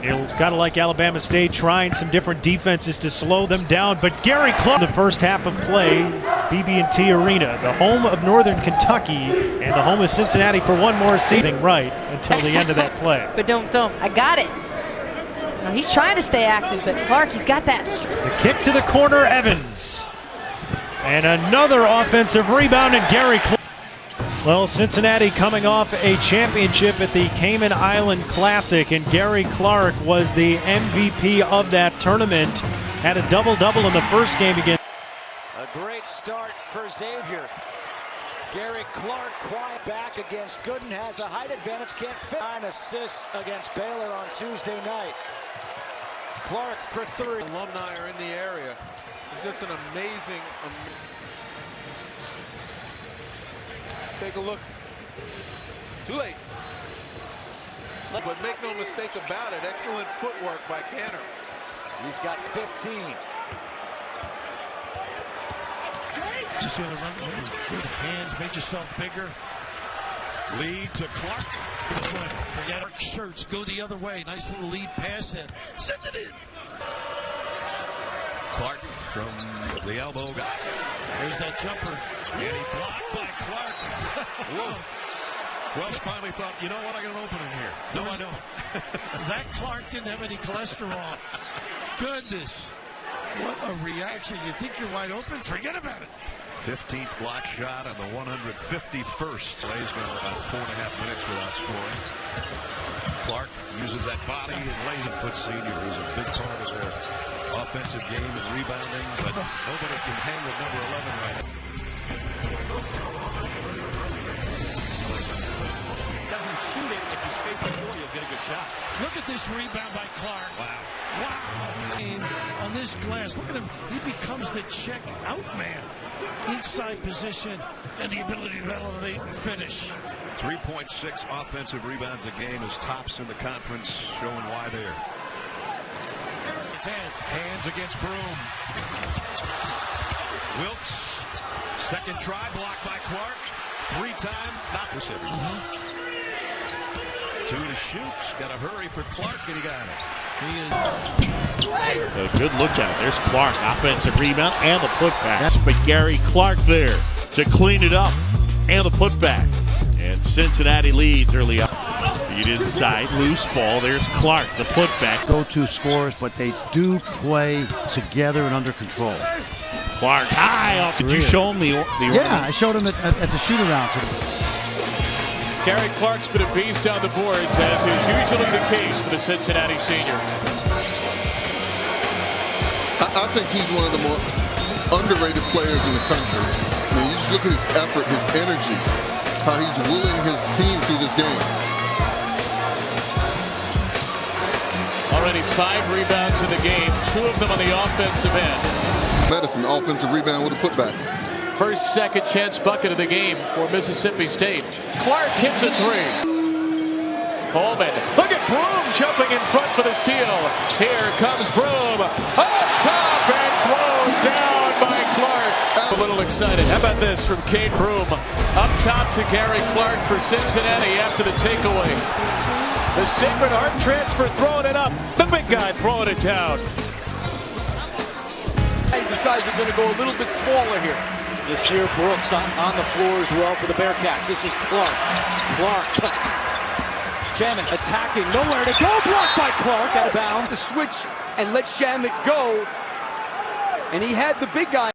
You've got to like Alabama State trying some different defenses to slow them down. But Gary Clark, the first half of play, BB&T Arena, the home of Northern Kentucky and the home of Cincinnati for one more season, right until the end of that play. But don't. I got it. No, he's trying to stay active, but Clark, he's got that. The kick to the corner, Evans. And another offensive rebound, and Gary Clark. Well, Cincinnati coming off a championship at the Cayman Island Classic, and Gary Clark was the MVP of that tournament. Had a double-double in the first game again. A great start for Xavier. Gary Clark quiet back against Gooden, has the height advantage, can't fit. 9 assists against Baylor on Tuesday night. Clark for 3. Alumni are in the area. It's just an amazing. Take a look. Too late. But make no mistake about it, excellent footwork by Canner. He's got 15. You see the run, good hands, made yourself bigger. Lead to Clark. Forget it. Shirts go the other way. Nice little lead pass in. Send it in. Clark from the elbow. There's that jumper. And he blocked by Clark. Welsh finally thought, you know what, I got an opening here. No, I don't. That Clark didn't have any cholesterol. Goodness. What a reaction. You think you're wide open? Forget about it. 15th block shot on the 151st. Lay's gone about 4.5 minutes without scoring. Clark uses that body and lays it. Foot senior is a big part of their offensive game and rebounding, but nobody can hang with number 11 right now. Doesn't shoot it. If you space the floor, you'll get a good shot. Look at this rebound by Clark. Wow. Wow. On this glass, look at him. He becomes the check out man. Inside position and the ability to elevate and finish. 3.6 offensive rebounds a game is tops in the conference, showing why there. It's Hands against Broom. Wilkes, second try, blocked by Clark. 3-time, not this every time. 2 to shoot. Got to hurry for Clark, and he got it. A good look out. There's Clark, offensive rebound and the putback. But Gary Clark there to clean it up and the putback. And Cincinnati leads early on. Feed inside, loose ball. There's Clark, the putback. Go-to scorers, but they do play together and under control. Clark high off. Did you show him the Yeah, I showed him at the shoot-around today. Gary Clark's been a beast on the boards, as is usually the case for the Cincinnati senior. I think he's one of the more underrated players in the country. I mean, you just look at his effort, his energy, how he's willing his team through this game. Already 5 rebounds in the game, 2 of them on the offensive end. Medicine, offensive rebound with a putback. First, second chance bucket of the game for Mississippi State. Clark hits a 3. Holman, look at Broom jumping in front for the steal. Here comes Broom, up top and thrown down by Clark. A little excited. How about this from Cade Broom? Up top to Gary Clark for Cincinnati after the takeaway. The Sacred Heart transfer throwing it up. The big guy throwing it down. He decides we're going to go a little bit smaller here. Nasir Brooks on the floor as well for the Bearcats. This is Clark. Shaman attacking, nowhere to go. Blocked by Clark, out of bounds. To switch and let Shaman go. And he had the big guy.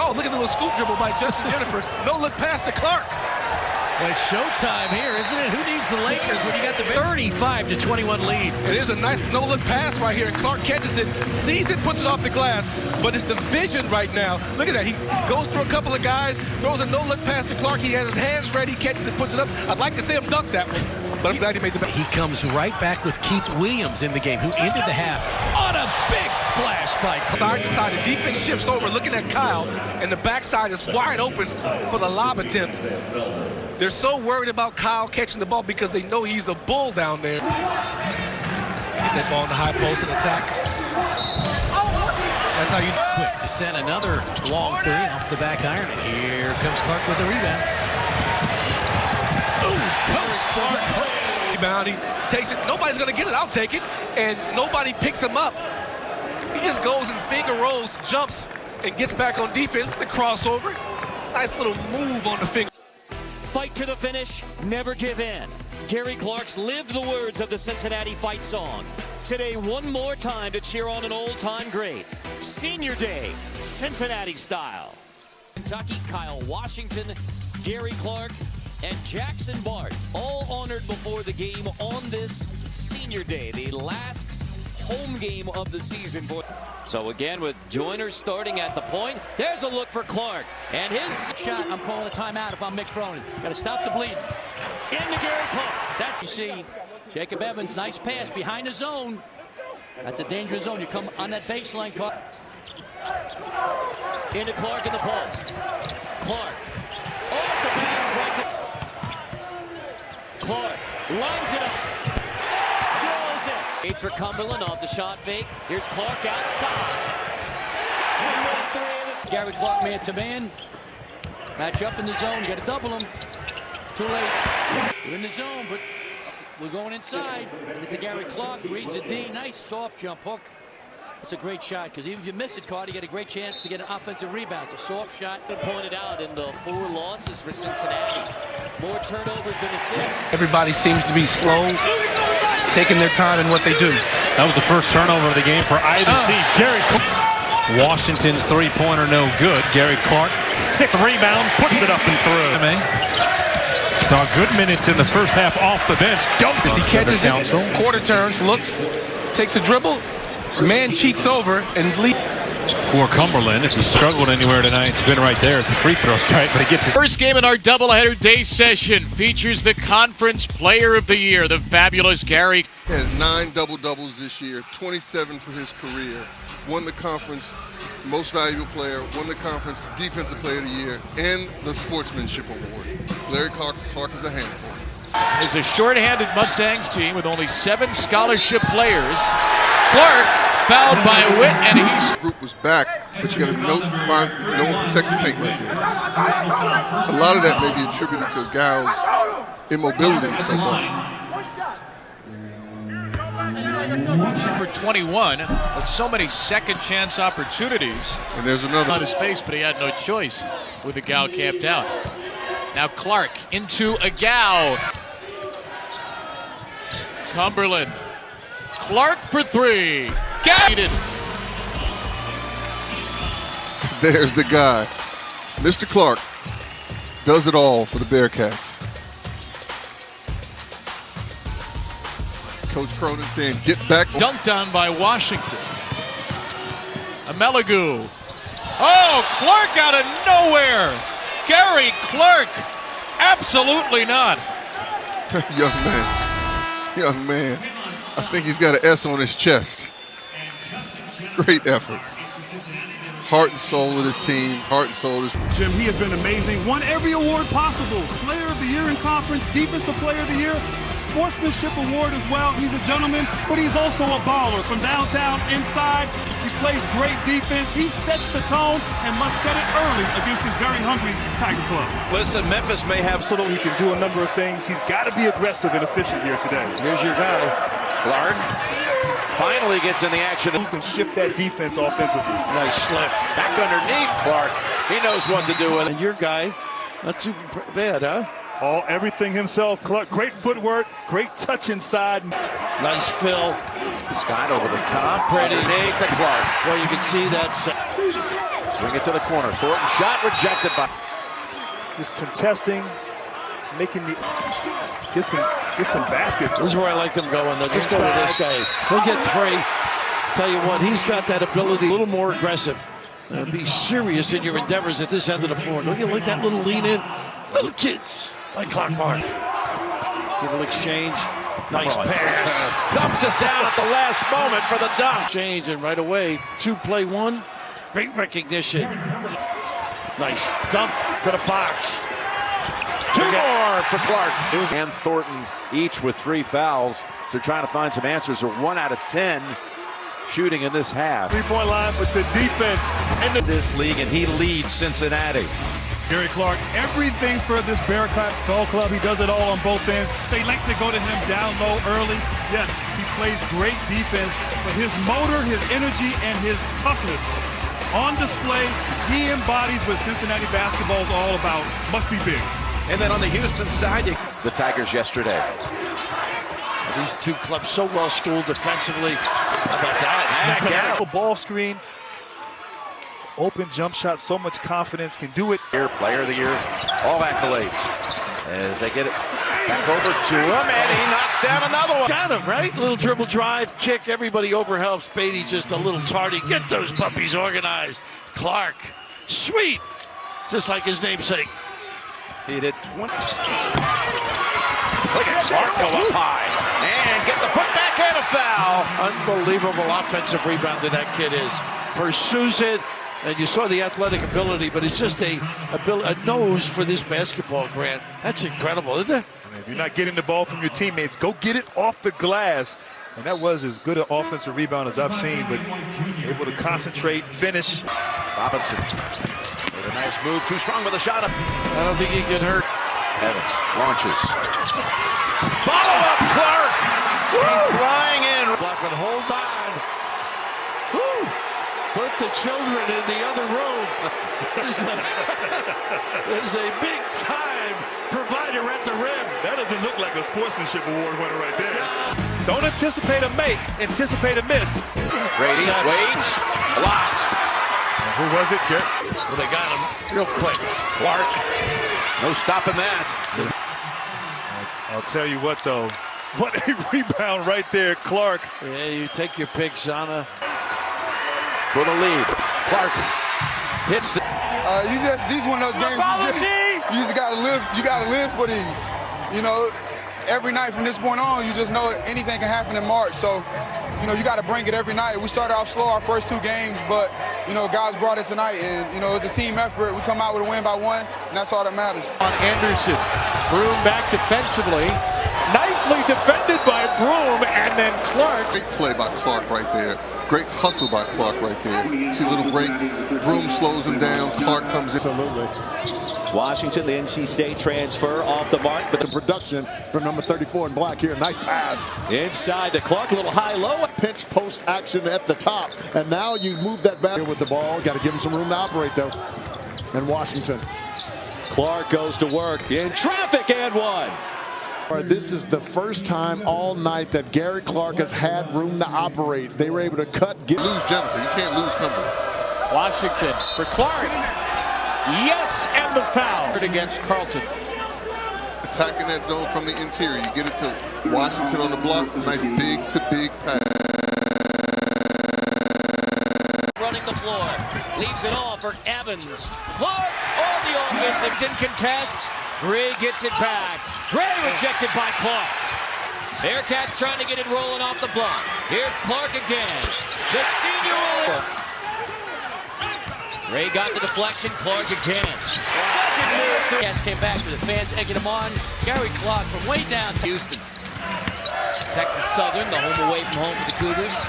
Oh, look at the little scoop dribble by Justin Jennifer. No look pass to Clark. Well, it's showtime here, isn't it? Who needs the Lakers when you got the 35-21 lead? It is a nice no-look pass right here, and Clark catches it, sees it, puts it off the glass, but it's the vision right now. Look at that. He goes through a couple of guys, throws a no-look pass to Clark. He has his hands ready, catches it, puts it up. I'd like to see him dunk that one, but I'm glad he made the... He comes right back with Keith Williams in the game, who ended the half on a big splash by Clark. Side to side, the defense shifts over, looking at Kyle, and the backside is wide open for the lob attempt. They're so worried about Kyle catching the ball because they know he's a bull down there. Get that ball in the high post and attack. That's how you quick to send another long three off the back iron. And here comes Clark with the rebound. Ooh, Clark. Rebound, he takes it. Nobody's going to get it. I'll take it. And nobody picks him up. He just goes and finger rolls, jumps, and gets back on defense. The crossover. Nice little move on the finger. Fight to the finish, never give in. Gary Clark's lived the words of the Cincinnati fight song. Today, one more time to cheer on an old-time great. Senior Day, Cincinnati style. Kentucky, Kyle Washington, Gary Clark, and Jackson Bart, all honored before the game on this Senior Day, the last home game of the season. So again, with Joyner starting at the point, there's a look for Clark. And his shot, I'm calling a timeout if I'm Mick Cronin. Got to stop the bleeding. Into Gary Clark. That you see, Jacob Evans, nice pass behind the zone. That's a dangerous zone. You come on that baseline, Clark. Into Clark in the post. Clark. Off the bounce, right to Clark. Lines it up. Drills it. Waits for Cumberland off the shot fake. Here's Clark outside. Gary Clark man to man. Match up in the zone. You got to double him. Too late. We're in the zone, but we're going inside. Get to Gary Clark. Reads a D. Nice soft jump hook. It's a great shot because even if you miss it, Carter, you get a great chance to get an offensive rebound. It's a soft shot. Pointed out in the 4 losses for Cincinnati. More turnovers than assists. Everybody seems to be slow, taking their time in what they do. That was the first turnover of the game for either team. Gary Clark. Washington's three-pointer no good. Gary Clark, 6th rebound, puts it up and through. Saw good minutes in the first half off the bench. He catches it, quarter turns, looks, takes a dribble, man cheats over, and leaves. For Cumberland, if he struggled anywhere tonight, it's been right there. It's the free throw strike, but he gets his first game in our doubleheader day session features the Conference Player of the Year, the fabulous Gary. He has 9 double-doubles this year, 27 for his career. Won the conference most valuable player, won the conference defensive player of the year, and the sportsmanship award. Larry Clark is a handful. It's a short-handed Mustangs team with only 7 scholarship players. Clark fouled by Witt, and he's... The group was back, but you got to no one protect the paint right there. A lot of that may be attributed to Gal's immobility so far. For 21, with so many second-chance opportunities. And there's another on his face, but he had no choice with the Gal camped out. Now Clark into a Gal. Cumberland. Clark for 3. Gal. There's the guy. Mr. Clark does it all for the Bearcats. Coach Cronin saying, get back. Dunked on by Washington. Amelagu. Oh, Clark out of nowhere. Gary Clark. Absolutely not. Young man. I think he's got an S on his chest. Great effort. Heart and soul of his team, heart and soul of his... Jim, he has been amazing. Won every award possible. Player of the Year in conference, Defensive Player of the Year, Sportsmanship Award as well. He's a gentleman, but he's also a baller. From downtown, inside, he plays great defense. He sets the tone and must set it early against his very hungry Tiger Club. Listen, Memphis may have someone who can do a number of things. He's got to be aggressive and efficient here today. Here's your guy, Clark. Finally gets in the action. He can shift that defense offensively. Nice slip. Back underneath Clark. He knows what to do with it. And your guy, not too bad, huh? Everything himself. Clark, great footwork, great touch inside. Nice fill. Scott over the top. Underneath the Clark. Well, you can see that's Swing it to the corner. Thornton shot rejected by. Just contesting, making the get some baskets. This is where I like them going. They'll just go to this guy. He'll get 3. Tell you what, he's got that ability, a little more aggressive. Be serious in your endeavors at this end of the floor. Don't you like that little lean in? Little kids like Clark Mark. Dribble exchange. Nice pass. Dumps it down at the last moment for the dunk. Change, and right away, 2-play-1. Great recognition. Nice dump to the box. 2 more for Clark. And Thornton each with 3 fouls. So trying to find some answers. Are 1 out of 10 shooting in this half. 3-point line, but the defense and this league, and he leads Cincinnati. Gary Clark, everything for this Bearcat ball club. He does it all on both ends. They like to go to him down low early. Yes, he plays great defense, but his motor, his energy, and his toughness on display, he embodies what Cincinnati basketball is all about. Must be big. And then on the Houston side, the Tigers yesterday. These two clubs so well schooled defensively. How about that? snap out. Ball screen, open jump shot, so much confidence, can do it. Player of the year, all accolades. As they get it back over to him, and he knocks down another one. Got him, right? Little dribble drive, kick, everybody overhelps. Beatty just a little tardy. Get those puppies organized. Clark, sweet, just like his namesake. He hit 20. Look at Clark go up high and get the putback and a foul. Unbelievable offensive rebounder that kid is. Pursues it, and you saw the athletic ability, but it's just a nose for this basketball, Grant. That's incredible, isn't it? If you're not getting the ball from your teammates, go get it off the glass. And that was as good an offensive rebound as I've seen, but able to concentrate, finish. Robinson with a nice move, too strong with a shot up. I don't think he can hurt. Evans launches. Follow up, Clark. Flying in. Blackman, hold on. Woo. Put the children in the other room. There's a big time provider at the rim. That doesn't look like a sportsmanship award winner right there. Don't anticipate a make, anticipate a miss. Brady waits, blocked. Who was it, Garrett? Well, they got him real quick. Clark, no stopping that. I'll tell you what, though. What a rebound right there, Clark. Yeah, you take your pick, Zana. For the lead, Clark hits it. These one of those games. You just gotta live. You gotta live for these. You know, every night from this point on, you just know anything can happen in March. So, you know, you got to bring it every night. We started off slow our first 2 games, but you know, guys brought it tonight, and you know, it's a team effort. We come out with a win by 1, and that's all that matters. On Anderson, Broom back defensively, nicely defended by Broom, and then Clark. Great play by Clark right there. Great hustle by Clark right there. See a little break. Broom slows him down. Clark comes in. Absolutely. Washington, the NC State transfer off the mark, but the production from number 34 in black here. Nice pass. Inside to Clark, a little high-low. Pinch post action at the top. And now you move that back with the ball. Got to give him some room to operate, though. And Washington. Clark goes to work in traffic and 1. This is the first time all night that Gary Clark has had room to operate. They were able to lose Jennifer. You can't lose Cumberland. Washington for Clark. Yes, and the foul against Carlton. Attacking that zone from the interior. You get it to Washington on the block. Nice big-to-big pass. Running the floor. Leaves it all for Evans. Clark on the offensive. Didn't contest. Gray gets it back. Gray rejected by Clark. Bearcats trying to get it rolling off the block. Here's Clark again. The senior. Ray got the deflection. Clark again. Second move. Bearcats came back to the fans, egging him on. Gary Clark from way down Houston. Texas Southern, the home away from home for the Cougars.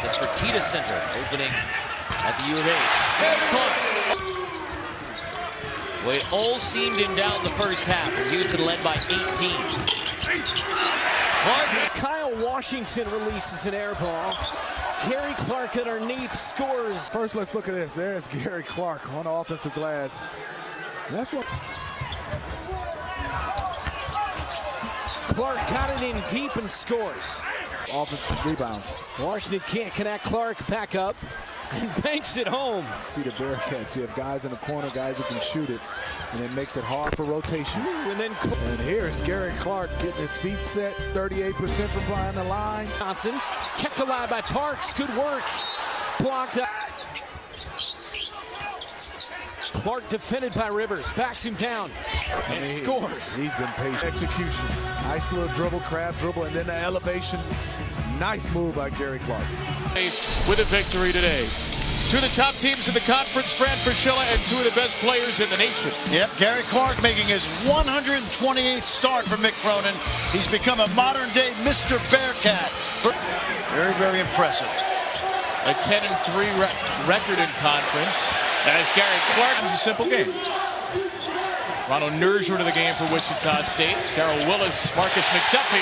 The Fertitta Center opening at the U of H. There's Clark. Well, it all seemed in doubt the first half. Houston led by 18. Clark. Kyle Washington releases an air ball. Gary Clark underneath scores. First, let's look at this. There's Gary Clark on the offensive glass. That's what Clark got it in deep and scores. Offensive rebounds. Washington can't connect. Clark back up. and banks it home. See the Bearcats. You have guys in the corner, guys who can shoot it, and it makes it hard for rotation. And here's Gary Clark getting his feet set, 38% from behind the line. Johnson kept alive by Parks. Good work. Blocked up. Clark defended by Rivers. Backs him down and scores. He's been patient. Execution. Nice little dribble, crab dribble, and then the elevation. Nice move by Gary Clark. With a victory today. Two of the top teams in the conference, Fran Fraschilla, and two of the best players in the nation. Yep, Gary Clark making his 128th start for Mick Cronin. He's become a modern-day Mr. Bearcat. Very, very impressive. A 10-3 record in conference. As Gary Clark, it's a simple game. Ronald Nerger to the game for Wichita State. Darrell Willis, Marcus McDuffie.